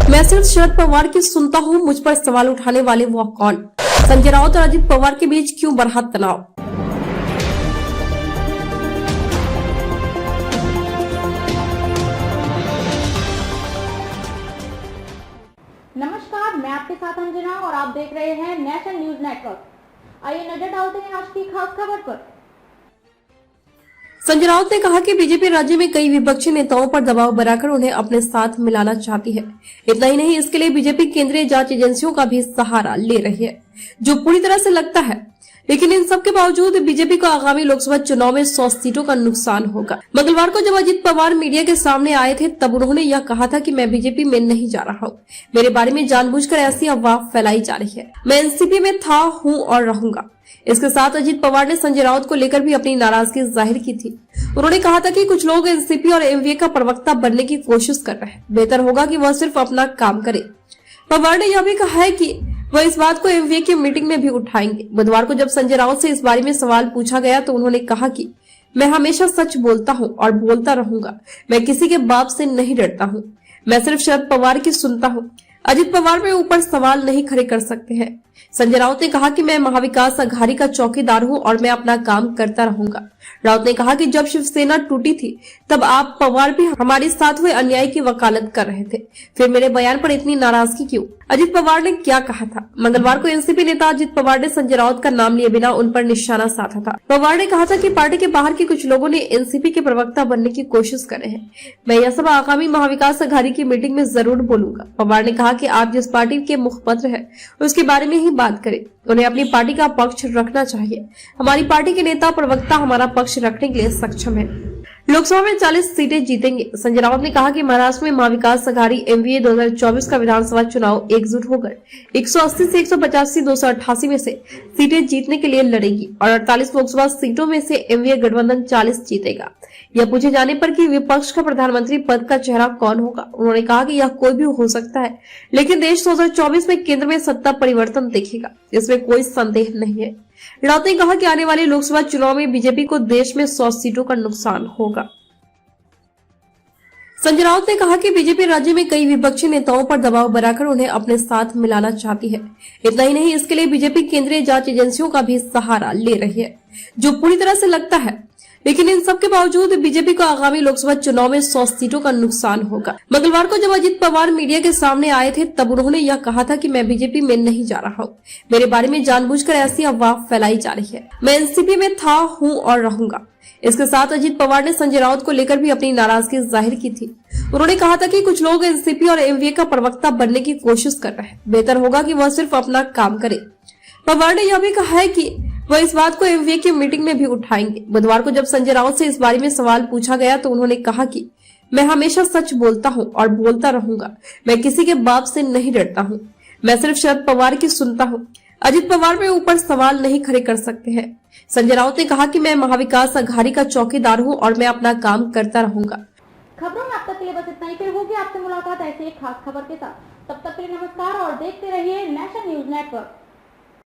मैं सिर्फ शरद पवार की सुनता हूँ, मुझ पर सवाल उठाने वाले वो कौन? संजय राउत और अजित पवार के बीच क्यों बढ़ा तनाव? नमस्कार, मैं आपके साथ अंजना और आप देख रहे हैं नेशन न्यूज नेटवर्क। आइए नजर डालते हैं आज की खास खबर पर। संजय राउत ने कहा कि बीजेपी राज्य में कई विपक्षी नेताओं पर दबाव बनाकर उन्हें अपने साथ मिलाना चाहती है। इतना ही नहीं, इसके लिए बीजेपी केंद्रीय जांच एजेंसियों का भी सहारा ले रही है, जो पूरी तरह से लगता है। लेकिन इन सब के बावजूद बीजेपी को आगामी लोकसभा चुनाव में 100 सीटों का नुकसान होगा। मंगलवार को जब अजित पवार मीडिया के सामने आए थे, तब उन्होंने यह कहा था कि मैं बीजेपी में नहीं जा रहा हूँ। मेरे बारे में जानबूझकर ऐसी अफवाह फैलाई जा रही है। मैं एनसीपी में था, हूँ और रहूंगा। इसके साथ अजित पवार ने संजय राउत को लेकर भी अपनी नाराजगी जाहिर की थी। उन्होंने कहा था कि कुछ लोग एनसीपी और एमवीए का प्रवक्ता बनने की कोशिश कर रहे हैं। बेहतर होगा कि वह सिर्फ अपना काम करे। पवार ने यह भी कहा है कि वह इस बात को एमवीए की मीटिंग में भी उठाएंगे। बुधवार को जब संजय राउत से इस बारे में सवाल पूछा गया तो उन्होंने कहा कि मैं हमेशा सच बोलता हूँ और बोलता रहूंगा। मैं किसी के बाप से नहीं डरता हूँ। मैं सिर्फ शरद पवार की सुनता हूँ। अजित पवार में ऊपर सवाल नहीं खड़े कर सकते हैं। संजय राउत ने कहा कि मैं महाविकास अघाड़ी का चौकीदार हूं और मैं अपना काम करता रहूंगा। राउत ने कहा कि जब शिवसेना टूटी थी, तब आप पवार भी हमारे साथ हुए अन्याय की वकालत कर रहे थे। फिर मेरे बयान पर इतनी नाराजगी क्यों? अजित पवार ने क्या कहा था? मंगलवार को एनसीपी नेता अजित पवार ने संजय राउत का नाम लिए बिना उन पर निशाना साधा था। पवार ने कहा था कि पार्टी के बाहर के कुछ लोगों ने एनसीपी के प्रवक्ता बनने की कोशिश कर रहे हैं। मैं यह सब आगामी महाविकास अघाड़ी की मीटिंग में जरूर बोलूंगा। पवार ने कहा कि आप जिस पार्टी के मुखपत्र है उसके बारे में ही बात करें। उन्हें अपनी पार्टी का पक्ष रखना चाहिए। हमारी पार्टी के नेता प्रवक्ता हमारा पक्ष रखने के लिए सक्षम है। लोकसभा में 40 सीटें जीतेंगे। संजय राउत ने कहा कि महाराष्ट्र में महाविकास अघाड़ी एमवीए 2024 का विधानसभा चुनाव एकजुट होकर 180 से 185 288 में से सीटें जीतने के लिए लड़ेगी और 48 लोकसभा सीटों में से एमवीए गठबंधन 40 जीतेगा। यह पूछे जाने पर कि विपक्ष का प्रधानमंत्री पद का चेहरा कौन होगा, उन्होंने कहा कि यह कोई भी हो सकता है, लेकिन देश 2024 में केंद्र में सत्ता परिवर्तन देखेगा, इसमें कोई संदेह नहीं है। राउत ने कहा कि आने वाले लोकसभा चुनाव में बीजेपी को देश में 100 सीटों का नुकसान होगा। संजय राउत ने कहा कि बीजेपी राज्य में कई विपक्षी नेताओं पर दबाव बनाकर उन्हें अपने साथ मिलाना चाहती है। इतना ही नहीं, इसके लिए बीजेपी केंद्रीय जांच एजेंसियों का भी सहारा ले रही है, जो पूरी तरह से लगता है। लेकिन इन सब के बावजूद बीजेपी को आगामी लोकसभा चुनाव में 100 सीटों का नुकसान होगा। मंगलवार को जब अजित पवार मीडिया के सामने आए थे, तब उन्होंने यह कहा था कि मैं बीजेपी में नहीं जा रहा हूँ। मेरे बारे में जानबूझकर ऐसी अफवाह फैलाई जा रही है। मैं एनसीपी में था, हूँ और रहूंगा। इसके साथ अजित पवार ने संजय राउत को लेकर भी अपनी नाराजगी जाहिर की थी। उन्होंने कहा था कि कुछ लोग एनसीपी और एमवीए का प्रवक्ता बनने की कोशिश कर रहे हैं। बेहतर होगा कि वह सिर्फ अपना काम करे। पवार ने यह भी कहा है कि वह इस बात को एमवीए की मीटिंग में भी उठाएंगे। बुधवार को जब संजय राउत से इस बारे में सवाल पूछा गया तो उन्होंने कहा कि मैं हमेशा सच बोलता हूँ और बोलता रहूंगा। मैं किसी के बाप से नहीं डरता हूँ। मैं सिर्फ शरद पवार की सुनता हूँ। अजित पवार में ऊपर सवाल नहीं खड़े कर सकते हैं। संजय राउत ने कहा कि मैं महाविकास अघाड़ी का चौकीदार हूँ और मैं अपना काम करता रहूंगा। खबरों में अब तक के लिए बस इतना ही। फिर होगी आपसे मुलाकात ऐसे एक खास खबर के साथ। तब तक के लिए नमस्कार और देखते रहिए नेशन न्यूज नेटवर्क।